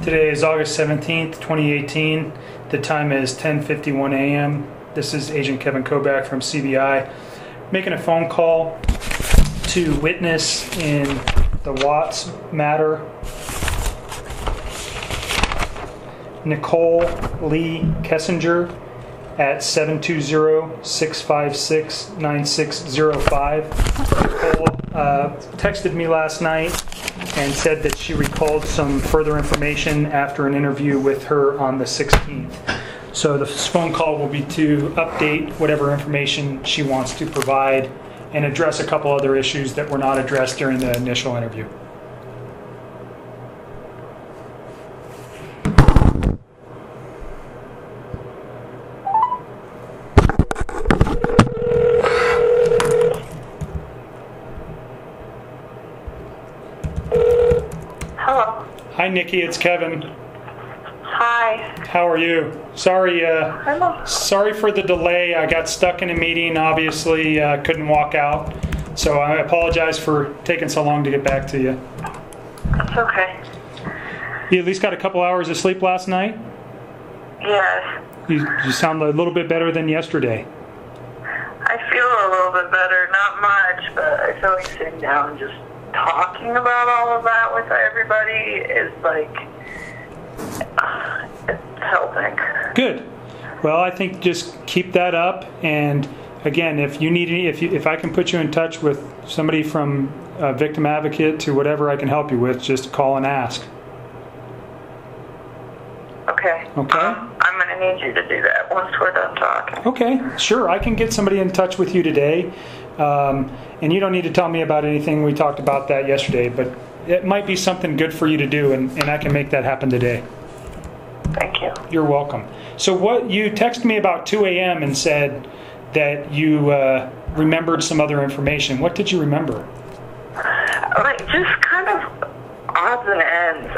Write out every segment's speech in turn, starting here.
Today is August 17th, 2018. The time is 10:51 a.m. This is Agent Kevin Koback from CBI making a phone call to witness in the Watts matter. Nicol Kessinger at 720-656-9605. Nicole texted me last night and said that she recalled some further information after an interview with her on the 16th. So the phone call will be to update whatever information she wants to provide and address a couple other issues that were not addressed during the initial interview. Hello. Hi, Nikki. It's Kevin. Hi. How are you? Sorry for the delay. I got stuck in a meeting. Obviously, couldn't walk out. So I apologize for taking so long to get back to you. That's okay. You at least got a couple hours of sleep last night? Yes. You sound a little bit better than yesterday. I feel a little bit better. Not much, but I feel like sitting down and just talking about all of that with everybody is like, it's helping. Good. Well, I think just keep that up. And again, if you need any, if I can put you in touch with somebody from a victim advocate to whatever I can help you with, just call and ask. Okay. Okay. I'm going to need you to do that once we're done talking. Okay, sure. I can get somebody in touch with you today. And you don't need to tell me about anything. We talked about that yesterday, but it might be something good for you to do, and I can make that happen today. Thank you. You're welcome. So what you texted me about 2 a.m. and said that you remembered some other information. What did you remember? Like, just kind of odds and ends.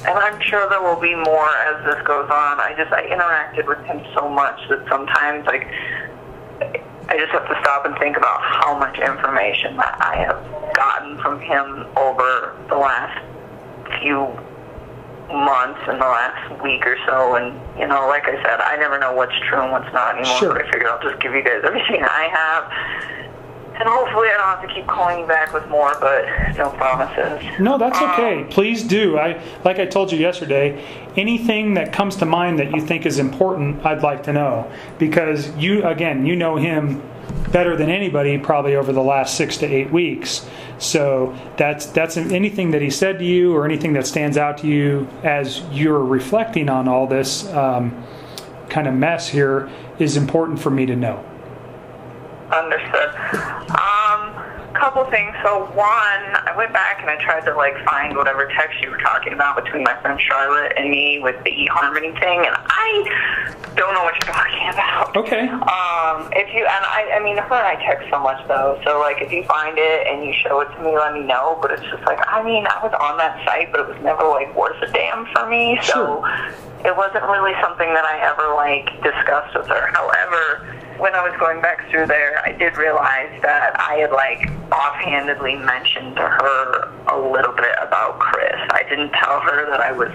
And I'm sure there will be more as this goes on. I interacted with him so much that sometimes, like, I just have to stop and think about how much information that I have gotten from him over the last few months and the last week or so. And, you know, like I said, I never know what's true and what's not anymore. Sure. But I figured I'll just give you guys everything I have. And hopefully I don't have to keep calling you back with more, but no promises. No, that's okay. Please do. Like I told you yesterday, anything that comes to mind that you think is important, I'd like to know. Because you know him better than anybody probably over the last 6 to 8 weeks. So that's anything that he said to you or anything that stands out to you as you're reflecting on all this kind of mess here is important for me to know. Understood. Couple things. So one, I went back and I tried to find whatever text you were talking about between my friend Charlotte and me with the eHarmony thing, and I don't know what you're talking about. Okay. I mean, her and I text so much though. So if you find it and you show it to me, let me know. But it's just I was on that site, but it was never worth a damn for me. So it wasn't really something that I ever discussed with her. However, when I was going back through there, I did realize that I had offhandedly mentioned to her a little bit about Chris. I didn't tell her that I was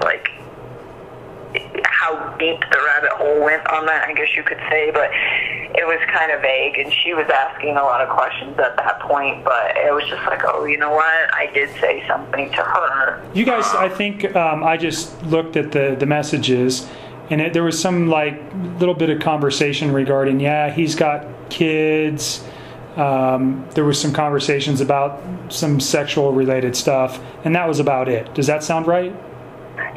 how deep the rabbit hole went on that, I guess you could say, but it was kind of vague, and she was asking a lot of questions at that point, but it was just oh, you know what, I did say something to her. You guys, I think I just looked at the messages, and there was some little bit of conversation regarding, he's got kids. There was some conversations about some sexual related stuff, and that was about it. Does that sound right?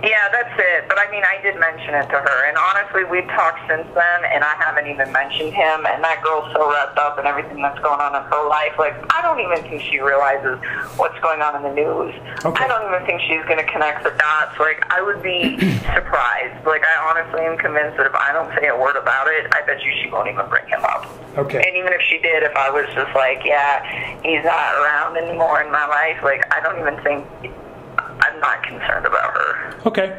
Yeah, that's it. But I mean, I did mention it to her, and honestly, we've talked since then, and I haven't even mentioned him, and that girl's so wrapped up in everything that's going on in her life. I don't even think she realizes what's going on in the news. Okay. I don't even think she's going to connect the dots. I would be surprised. I honestly am convinced that if I don't say a word about it, I bet you she won't even bring him up. Okay. And even if she did, if I was just he's not around anymore in my life, I don't even think, I'm not concerned about her. Okay.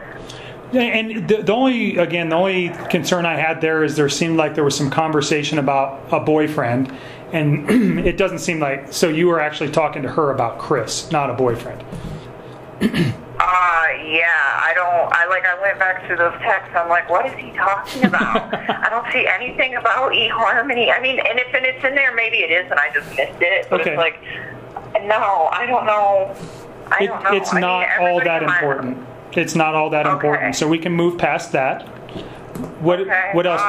And the only concern I had there is there seemed like there was some conversation about a boyfriend, and it doesn't seem like, so you were actually talking to her about Chris, not a boyfriend. Yeah, I went back through those texts. I'm like, what is he talking about? I don't see anything about eHarmony. I mean, and if it's in there, maybe it is, and I just missed it. But it's like, no, I don't know. I don't know. It's not all that important. It's not all that important. So we can move past that. What else?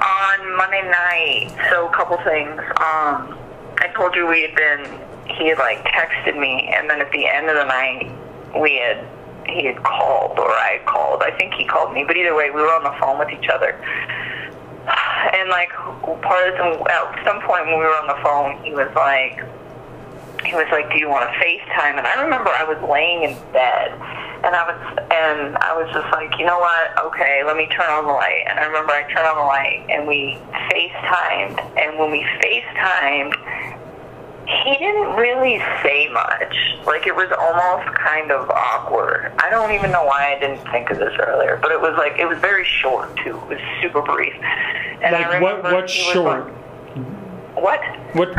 On Monday night, so a couple things. I told you he had like texted me, and then at the end of the night, he had called, or I had called. I think he called me, but either way, we were on the phone with each other. And like at some point when we were on the phone, he was like, do you want to FaceTime? And I remember I was laying in bed, and I was just like, you know what? Okay, let me turn on the light. And I remember I turned on the light, and we FaceTimed. And when we FaceTimed, he didn't really say much. Like, it was almost kind of awkward. I don't even know why I didn't think of this earlier, but it was very short too. It was super brief. And like, I remember what's short?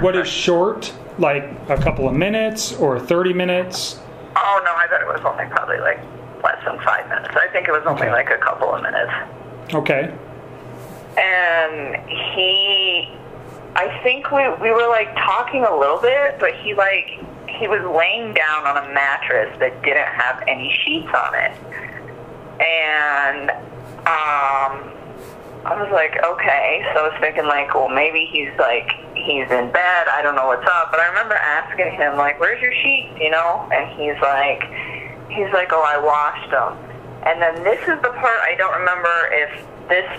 What is short? Like a couple of minutes or 30 minutes? Oh no, I bet it was only probably like less than 5 minutes. I think it was only like a couple of minutes. Okay. And I think we were like talking a little bit, but he was laying down on a mattress that didn't have any sheets on it. And I was like, okay. So I was thinking like, well, maybe he's in bed. I don't know what's up. But I remember asking him like, where's your sheets, you know? And he's like, oh, I washed them. And then this is the part I don't remember if this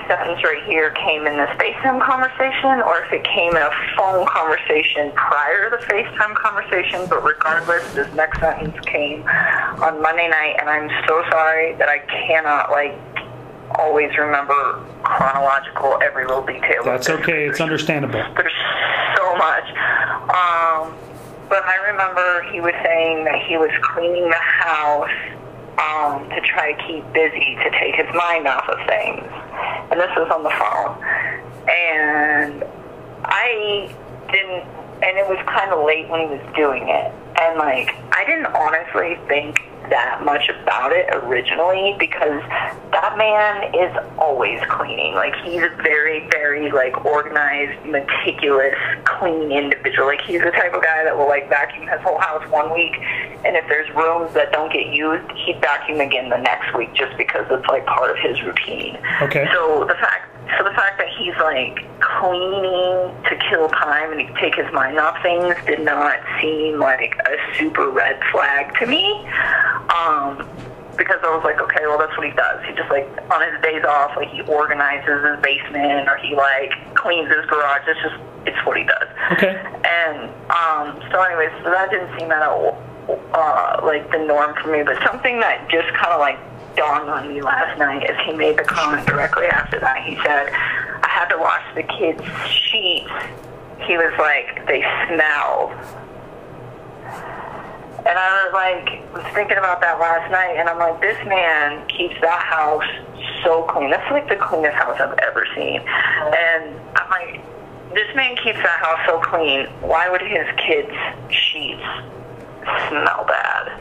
sentence right here came in the FaceTime conversation or if it came in a phone conversation prior to the FaceTime conversation, but regardless, this next sentence came on Monday night, and I'm so sorry that I cannot always remember chronological every little detail. That's okay, it's understandable. There's so much. But I remember he was saying that he was cleaning the house to try to keep busy, to take his mind off of things. And this was on the phone. And it was kind of late when he was doing it. And I didn't honestly think that much about it originally, because that man is always cleaning. He's a very, very organized, meticulous, clean individual. He's the type of guy that will vacuum his whole house one week, and if there's rooms that don't get used, he'd vacuum again the next week, just because it's part of his routine. Okay. So the fact that he's cleaning to kill time and to take his mind off things did not seem like a super red flag to me. Because I was like, okay, well, that's what he does. He just on his days off, he organizes his basement, or he cleans his garage. It's what he does. Okay. And so anyways, so that didn't seem at all the norm for me. But something that just kind of dawned on me last night as he made the comment directly after that. He said, I had to wash the kids' sheets. He was like, they smelled. And I was thinking about that last night, and I'm like, this man keeps that house so clean. That's the cleanest house I've ever seen. And I'm like, this man keeps that house so clean. Why would his kids' sheets smell bad?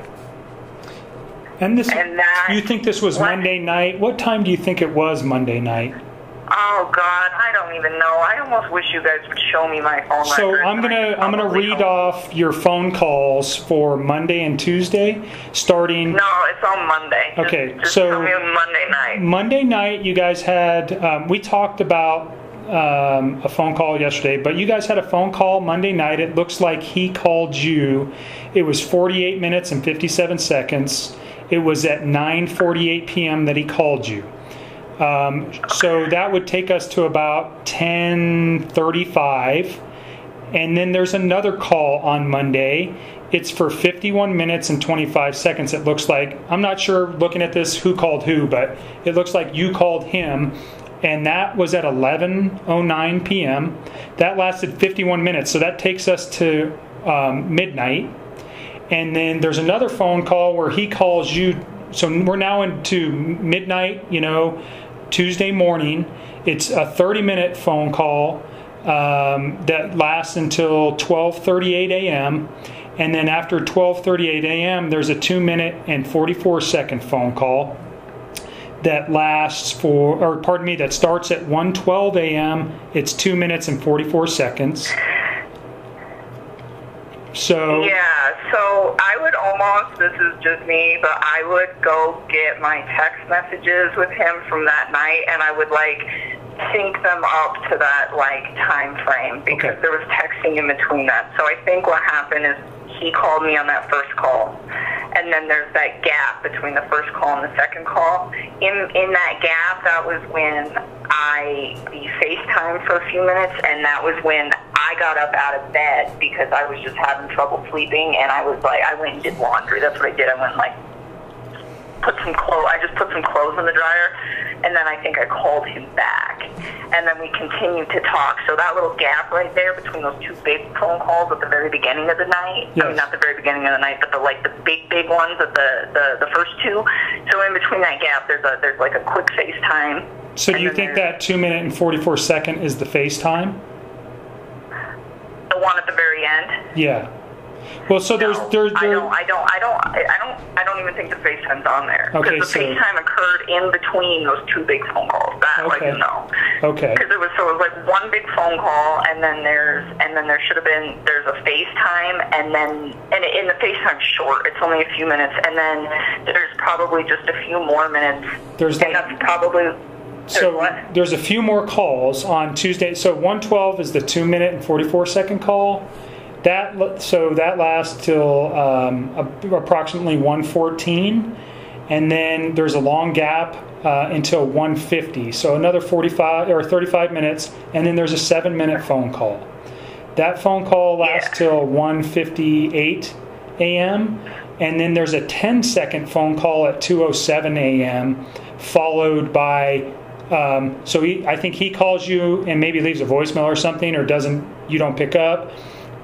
And you think this was Monday night? What time do you think it was Monday night? Oh God, I don't even know. I almost wish you guys would show me my phone. So I'm gonna read off your phone calls for Monday and Tuesday, starting. No, it's on Monday. Okay, just so tell me Monday night. Monday night, you guys had. We talked about a phone call yesterday, but you guys had a phone call Monday night. It looks like he called you. It was 48 minutes and 57 seconds. It was at 9:48 p.m. that he called you. So that would take us to about 10:35, and then there's another call on Monday. It's for 51 minutes and 25 seconds. It looks like, I'm not sure looking at this who called who, but it looks like you called him, and that was at 11:09 p.m. That lasted 51 minutes, so that takes us to midnight. And then there's another phone call where he calls you. So we're now into midnight, Tuesday morning. It's a 30-minute phone call that lasts until 12:38 a.m. And then after 12:38 a.m., there's a 2-minute and 44-second phone call that that starts at 1:12 a.m. It's 2 minutes and 44 seconds. So I would almost, this is just me, but I would go get my text messages with him from that night, and I would sync them up to that time frame, because there was texting in between that. So I think what happened is he called me on that first call, and then there's that gap between the first call and the second call. In that gap, that was when we FaceTimed for a few minutes, and that was when I got up out of bed because I was just having trouble sleeping, and I went and did laundry. That's what I did. I went I just put some clothes in the dryer, and then I think I called him back, and then we continued to talk. So that little gap right there between those two big phone calls at the very beginning of the night, yes. I mean, not the very beginning of the night, but the big ones of the first two. So in between that gap, there's a quick FaceTime. So do you think that 2-minute and 44-second is the FaceTime? The one at the very end? Yeah. Well, so I don't even think the FaceTime's on there. Okay, because the FaceTime occurred in between those two big phone calls. That Okay. Because it was one big phone call, and then there's a FaceTime, and in the FaceTime short, it's only a few minutes, and then there's probably just a few more minutes. That's probably. There's a few more calls on Tuesday. So 1:12 is the 2-minute and 44-second call. That lasts till approximately 1:14, and then there's a long gap until 1:50. So another 45 or 35 minutes, and then there's a 7-minute phone call. That phone call lasts till 1:58 a.m., and then there's a 10-second phone call at 2:07 a.m., followed by. I think he calls you and maybe leaves a voicemail or something, or you don't pick up.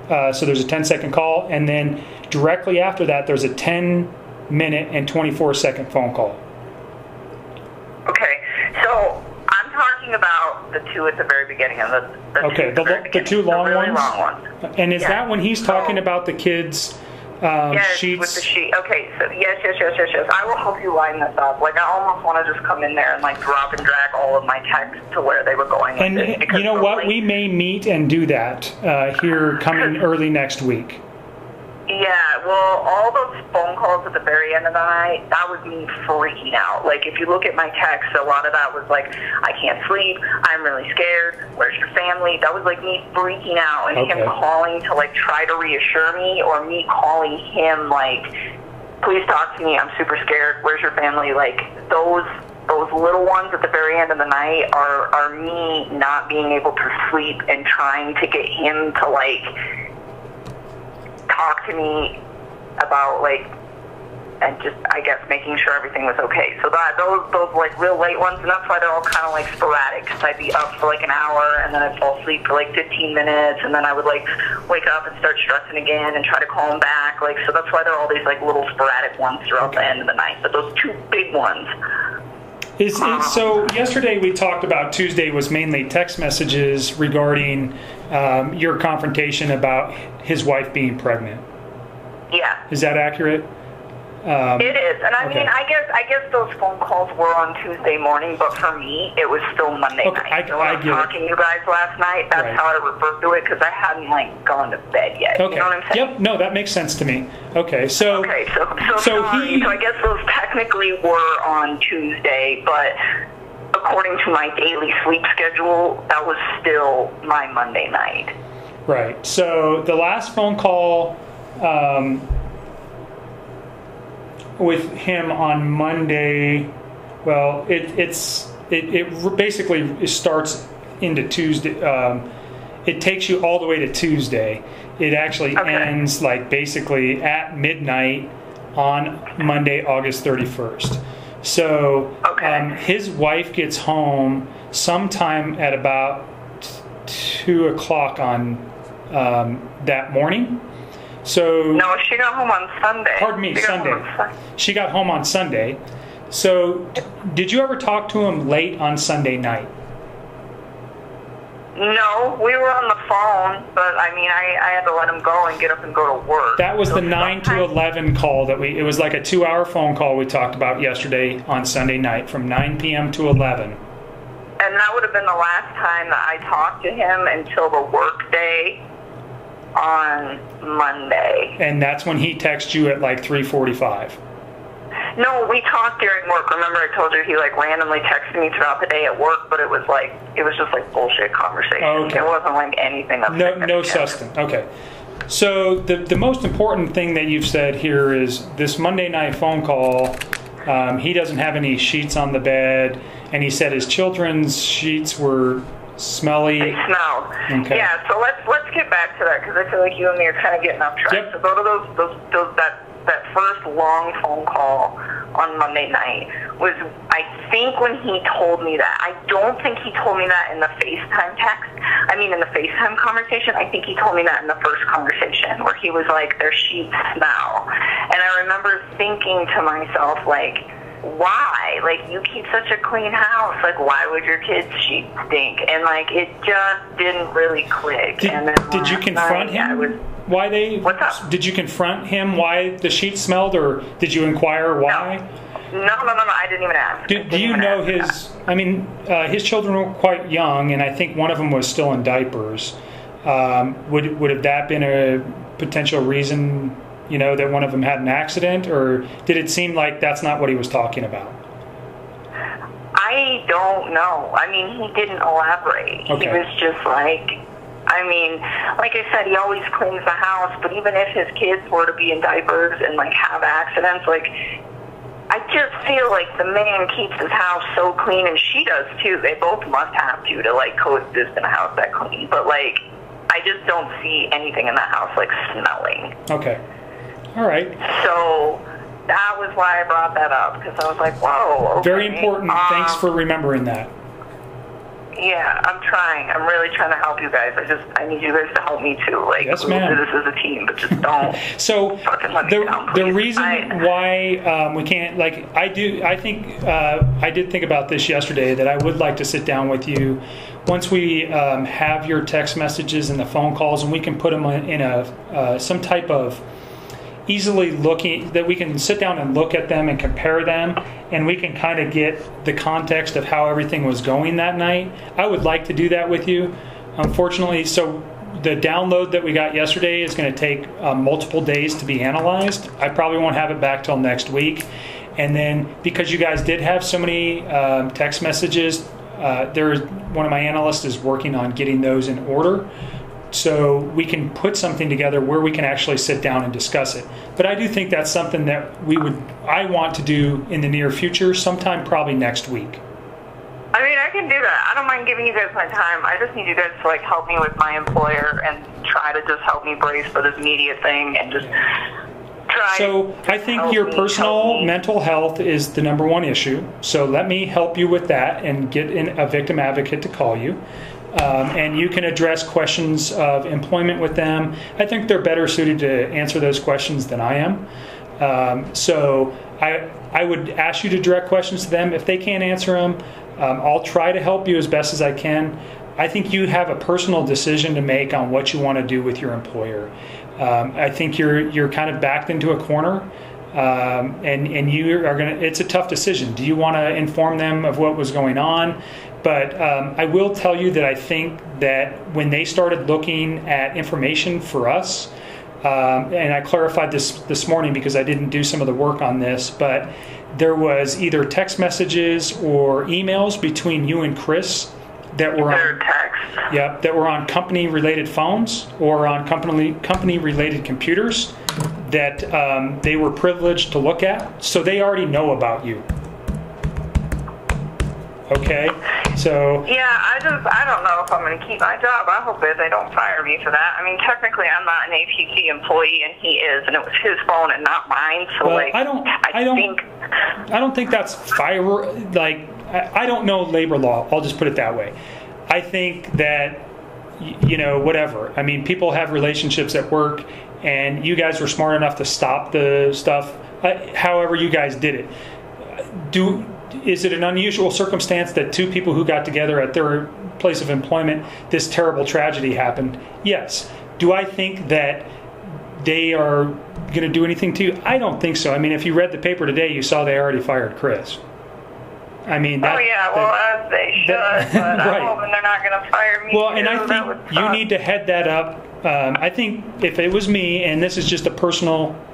So there's a 10-second call, and then directly after that, there's a 10-minute and 24-second phone call. Okay, so I'm talking about the two at the very beginning of the two long really ones. Long ones. And is that when he's talking about the kids' sheets? With the sheet. Okay, so yes. I will help you line this up. I almost want to just come in there and drop and drag all of my texts to where they were going. And you know what? We may meet and do that here coming early next week. Yeah, well, all those phone calls at the very end of the night, that was me freaking out. If you look at my text, a lot of that was I can't sleep, I'm really scared, where's your family? That was me freaking out, and him calling to try to reassure me, or me calling him please talk to me, I'm super scared, where's your family? Those little ones at the very end of the night are me not being able to sleep and trying to get him to talk to me about and just I guess making sure everything was okay. So those real late ones, and that's why they're all kind of sporadic, because I'd be up for an hour, and then I'd fall asleep for 15 minutes, and then I would wake up and start stressing again and try to call them back. So that's why there are all these little sporadic ones throughout the end of the night. But those two big ones. So yesterday we talked about Tuesday was mainly text messages regarding your confrontation about his wife being pregnant. Yeah. Is that accurate? It is, and I mean, I guess those phone calls were on Tuesday morning, but for me, it was still Monday night. So when I was talking to you guys last night, that's how I referred to it, because I hadn't gone to bed yet. Okay. You know what I'm saying? Yep. No, that makes sense to me. Okay. So I guess those technically were on Tuesday, but according to my daily sleep schedule, that was still my Monday night. Right. So the last phone call with him on Monday, well, it basically starts into Tuesday. It takes you all the way to Tuesday. It actually ends basically at midnight on Monday, August 31st. So his wife gets home sometime at about 2 o'clock on that morning. So no, she got home on Sunday. Pardon me, Sunday. She got home on Sunday. So did you ever talk to him late on Sunday night? No, we were on the phone, but I mean, I had to let him go and get up and go to work. That was the 9 to 11 call that it was like a 2-hour phone call we talked about yesterday on Sunday night from 9 p.m. to 11. And that would have been the last time that I talked to him until the work day on Monday. And that's when he texted you at like 3:45. No, we talked during work. Remember I told you he like randomly texted me throughout the day at work, but it was just like bullshit conversation. Okay. It wasn't like anything of No substance. Okay. So the most important thing that you've said here is this Monday night phone call, he doesn't have any sheets on the bed, and he said his children's sheets were smelly. They smelled. Okay. Yeah, so let's get back to that, because I feel like you and me are kind of getting off track. Yep. So go to that first long phone call on Monday night was, I think when he told me that, I don't think he told me that in the FaceTime text. I mean, in the FaceTime conversation, I think he told me that in the first conversation where he was like, their sheets smell. And I remember thinking to myself, like, why? Like, you keep such a clean house. Like, why would your kids' sheets stink? And, like, it just didn't really click. Did you confront him? Why they? What's up? Did you confront him why the sheets smelled, or did you inquire why? No. I didn't even ask. Do you know his? I mean, his children were quite young, and I think one of them was still in diapers. Would have that been a potential reason? You know, that one of them had an accident, or did it seem like that's not what he was talking about? I don't know. I mean, he didn't elaborate. Okay. He was just like, I mean, like I said, he always cleans the house, but even if his kids were to be in diapers and, like, have accidents, like, I just feel like the man keeps his house so clean, and she does too. They both must have to like, coexist in a house that clean. But, like, I just don't see anything in that house, like, smelling. Okay. All right. So that was why I brought that up, because I was like, whoa. Okay. Very important. Thanks for remembering that. Yeah, I'm trying. I'm really trying to help you guys. I need you guys to help me too. Like, yes, we'll ma'am. do this as a team, but just don't. So fucking let me down, the reason why we can't, like, I did think about this yesterday, that I would like to sit down with you once we have your text messages and the phone calls, and we can put them in a some type of easily looking, that we can sit down and look at them and compare them, and we can kind of get the context of how everything was going that night. I would like to do that with you. Unfortunately, so the download that we got yesterday is going to take multiple days to be analyzed. I probably won't have it back till next week. And then because you guys did have so many text messages, one of my analysts is working on getting those in order, so we can put something together where we can actually sit down and discuss it. But I do think that's something that I want to do in the near future, sometime probably next week. I mean, I can do that. I don't mind giving you guys my time. I just need you guys to, like, help me with my employer and try to just help me brace for this media thing and just try. So I think your personal mental health is the number one issue. So let me help you with that and get a victim advocate to call you. And you can address questions of employment with them. I think they're better suited to answer those questions than I am. So I would ask you to direct questions to them. If they can't answer them, I'll try to help you as best as I can. I think you have a personal decision to make on what you want to do with your employer. I think you're kind of backed into a corner, and you are going to. It's a tough decision. Do you want to inform them of what was going on? But I will tell you that I think that when they started looking at information for us, and I clarified this morning because I didn't do some of the work on this, but there was either text messages or emails between you and Chris that were on company-related phones or on company-related computers that they were privileged to look at, so they already know about you. Okay, so yeah, I don't know if I'm going to keep my job. I hope that they don't fire me for that. I mean, technically, I'm not an APC employee, and he is, and it was his phone and not mine. So, well, like, I don't think that's fire. Like, I don't know labor law. I'll just put it that way. I think that, you know, whatever. I mean, people have relationships at work, and you guys were smart enough to stop the stuff. However, you guys did it. is it an unusual circumstance that two people who got together at their place of employment, this terrible tragedy happened? Yes. Do I think that they are going to do anything to you? I don't think so. I mean, if you read the paper today, you saw they already fired Chris. I mean, as they should, but right. I'm hoping they're not going to fire me. Well, and I think you need to head that up. I think if it was me, and this is just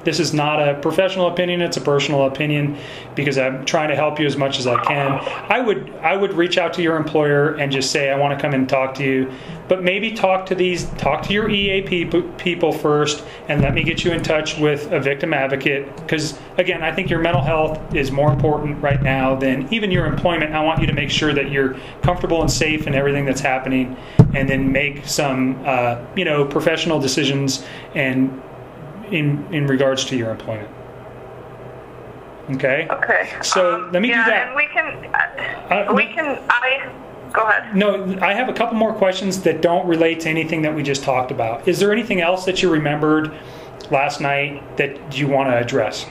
this is not a professional opinion, it's a personal opinion, because I'm trying to help you as much as I can. I would reach out to your employer and just say, I want to come in and talk to you, but maybe talk to your EAP people first, and let me get you in touch with a victim advocate, because again, I think your mental health is more important right now than even your employment. I want you to make sure that you're comfortable and safe in everything that's happening, and then make some professional decisions and in regards to your employment. Okay. Okay. So let me do that. And we can. Go ahead. No, I have a couple more questions that don't relate to anything that we just talked about. Is there anything else that you remembered last night that you want to address?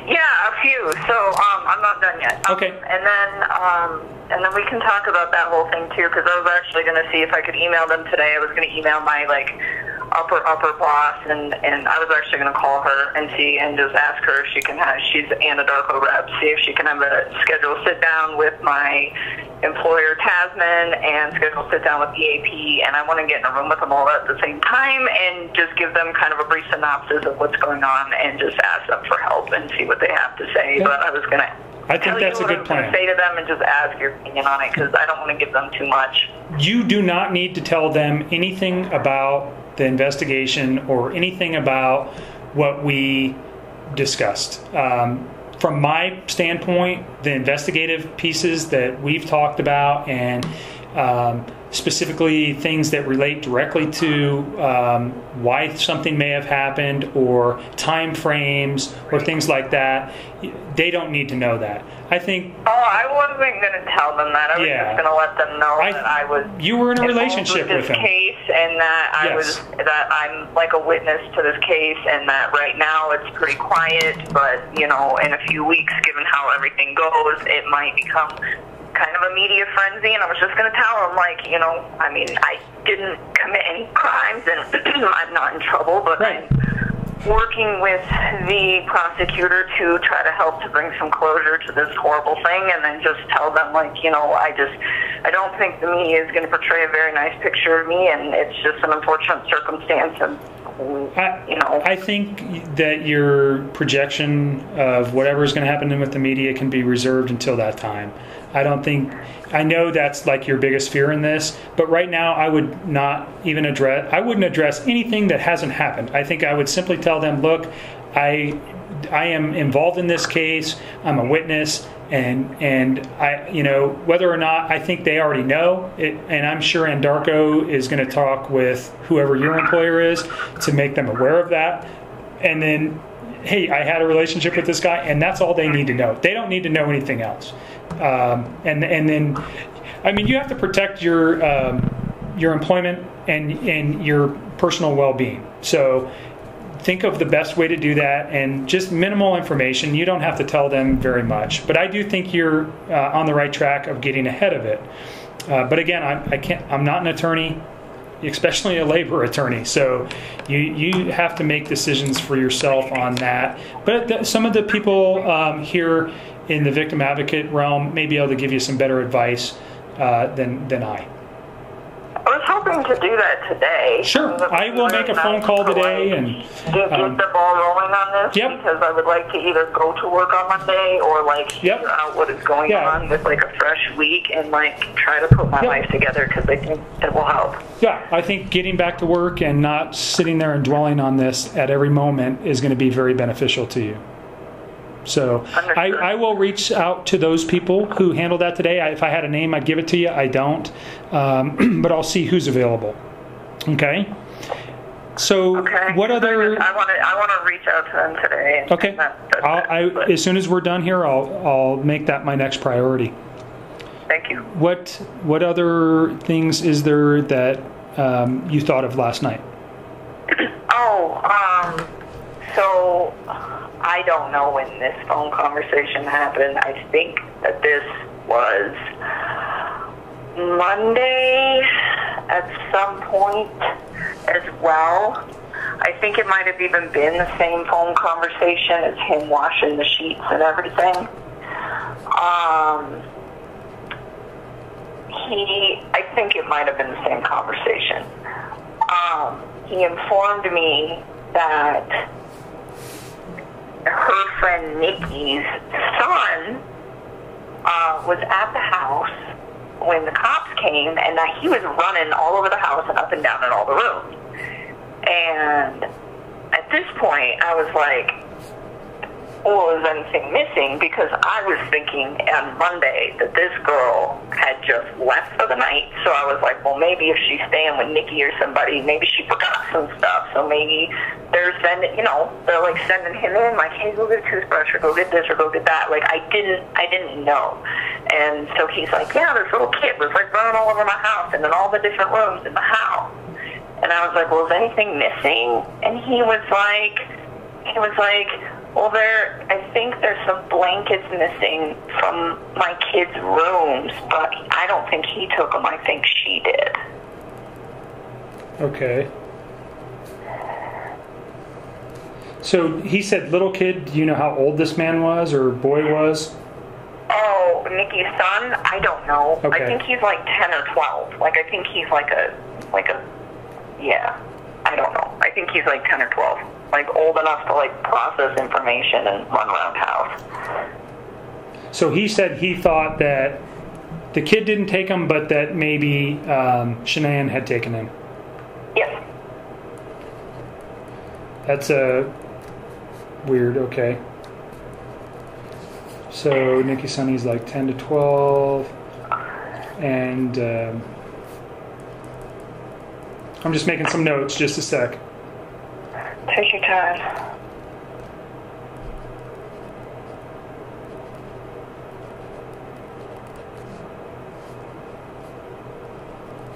Yeah, a few. So I'm not done yet. Okay. And then we can talk about that whole thing too, because I was actually going to see if I could email them today. I was going to email my upper boss, and I was actually going to call her and see and just ask her if she can have. She's Anadarko rep. See if she can have a scheduled sit down with my employer Tasman and schedule sit down with EAP, and I want to get in a room with them all at the same time and just give them kind of a brief synopsis of what's going on and just ask them for help and see what they have to say. Yeah. But I was going to. I think that's a good plan. Say to them and just ask your opinion on it, because I don't want to give them too much. You do not need to tell them anything about the investigation or anything about what we discussed. From my standpoint, the investigative pieces that we've talked about, and specifically things that relate directly to why something may have happened, or time frames or things like that, they don't need to know that. I think. Oh, I wasn't going to tell them that. I was just going to let them know that I was. You were in a relationship with them. Case, and that I'm like a witness to this case, and that right now it's pretty quiet, but in a few weeks, given how everything goes, it might become kind of a media frenzy. And I was just going to tell them, I didn't commit any crimes, and I'm not in trouble, but right. I'm working with the prosecutor to try to help to bring some closure to this horrible thing, and then just tell them, I don't think the media is going to portray a very nice picture of me, and it's just an unfortunate circumstance, and I think that your projection of whatever is going to happen with the media can be reserved until that time. I know that's like your biggest fear in this, but right now I would not even I wouldn't address anything that hasn't happened. I think I would simply tell them, look, I am involved in this case, I'm a witness, and I, whether or not, I think they already know it, and I'm sure Anadarko is going to talk with whoever your employer is to make them aware of that. And then, hey, I had a relationship with this guy, and that's all they need to know. They don't need to know anything else. And then, I mean, you have to protect your employment and your personal well-being. So think of the best way to do that, and just minimal information. You don't have to tell them very much, but I do think you're on the right track of getting ahead of it. But again, I'm not an attorney, especially a labor attorney. So you have to make decisions for yourself on that. But some of the people here in the victim advocate realm may be able to give you some better advice than I. I was hoping to do that today. Sure. I will make a phone call today and get the ball rolling on this. Yep. Because I would like to either go to work on Monday or figure out what is going on with a fresh week, and try to put my life together, because I think it will help. Yeah, I think getting back to work and not sitting there and dwelling on this at every moment is going to be very beneficial to you. So I will reach out to those people who handle that today. If I had a name, I'd give it to you. I don't. But I'll see who's available. Okay? So what other... I want to reach out to them today. Okay. As soon as we're done here, I'll make that my next priority. Thank you. What other things is there that you thought of last night? So I don't know when this phone conversation happened. I think that this was Monday at some point as well. I think it might have even been the same phone conversation as him washing the sheets and everything. I think it might have been the same conversation. He informed me that her friend Nikki's son was at the house when the cops came, and that he was running all over the house and up and down in all the rooms. And at this point, I was like, well, is anything missing? Because I was thinking on Monday that this girl had just left for the night. So I was like, well, maybe if she's staying with Nikki or somebody, maybe she forgot some stuff. So maybe they're sending, they're like sending him in, like, hey, go get a toothbrush or go get this or go get that. Like, I didn't know. And so he's like, yeah, this little kid was like running all over my house and in all the different rooms in the house. And I was like, well, is anything missing? And he was like, well, I think there's some blankets missing from my kids' rooms, but I don't think he took them. I think she did. Okay. So he said little kid. Do you know how old this man was or boy was? Oh, Nikki's son? I don't know. Okay. I think he's like 10 or 12. Like, I think he's yeah, I don't know. I think he's like 10 or 12. Like, old enough to, like, process information and run around house. So he said he thought that the kid didn't take him, but that maybe Shanann had taken him. Yes. That's weird, okay. So Nikki Sonny's like 10 to 12. And I'm just making some notes, just a sec. Take your time.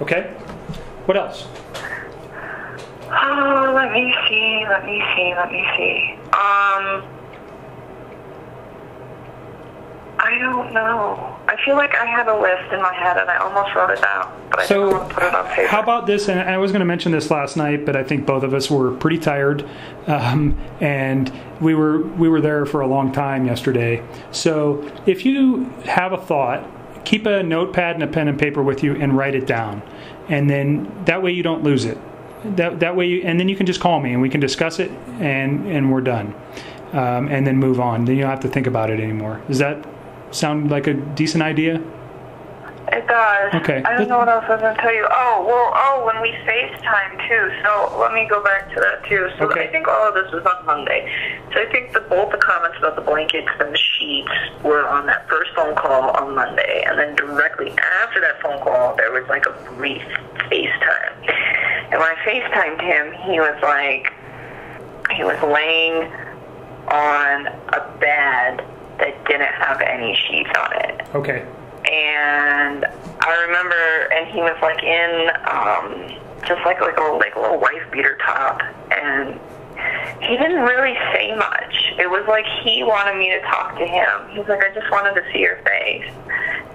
Okay. What else? Oh, let me see. I don't know. I feel like I had a list in my head and I almost wrote it down, but I didn't want to put it on paper. How about this? And I was going to mention this last night, but I think both of us were pretty tired, and we were there for a long time yesterday. So if you have a thought, keep a notepad and a pen and paper with you and write it down, and then that way you don't lose it. That way, and then you can just call me and we can discuss it, and we're done, and then move on. Then you don't have to think about it anymore. Does that sound like a decent idea? It does. Okay. I don't know what else I was going to tell you. When we FaceTime too. So let me go back to that too. So okay. I think all of this was on Monday. So I think both the comments about the blankets and the sheets were on that first phone call on Monday. And then directly after that phone call, there was like a brief FaceTime. And when I FaceTimed him, he was laying on a bed that didn't have any sheets on it. Okay. And I remember, and he was like in just like a little wife beater top, and he didn't really say much. It was like he wanted me to talk to him. He's like, I just wanted to see your face.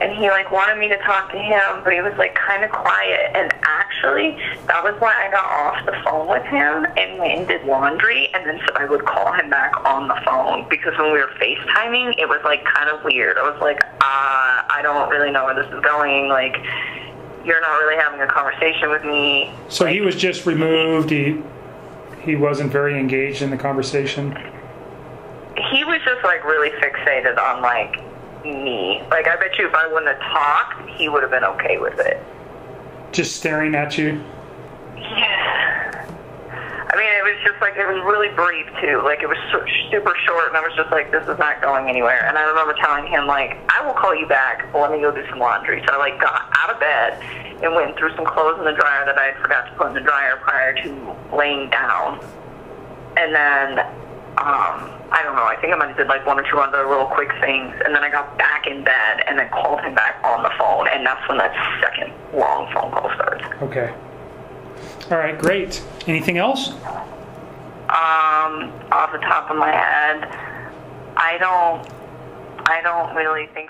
And he like wanted me to talk to him, but he was like kind of quiet. And actually, that was why I got off the phone with him and went and did laundry, and then so I would call him back on the phone, because when we were FaceTiming, it was like kind of weird. I was like, I don't really know where this is going. Like, you're not really having a conversation with me. So like, he was just removed. He wasn't very engaged in the conversation. He was just like really fixated on like me. Like, I bet you if I wouldn't have talked, he would have been okay with it. Just staring at you? Yeah. I mean, it was just like, it was really brief too. Like, it was super short, and I was just like, this is not going anywhere. And I remember telling him, like, I will call you back, but let me go do some laundry. So I like got out of bed and went and threw some clothes in the dryer that I had forgot to put in the dryer prior to laying down. And then, I don't know, I think I might have did like one or two other little quick things, and then I got back in bed and then called him back on the phone, and that's when that second long phone call started. Okay. All right, great. Anything else? off the top of my head. I don't really think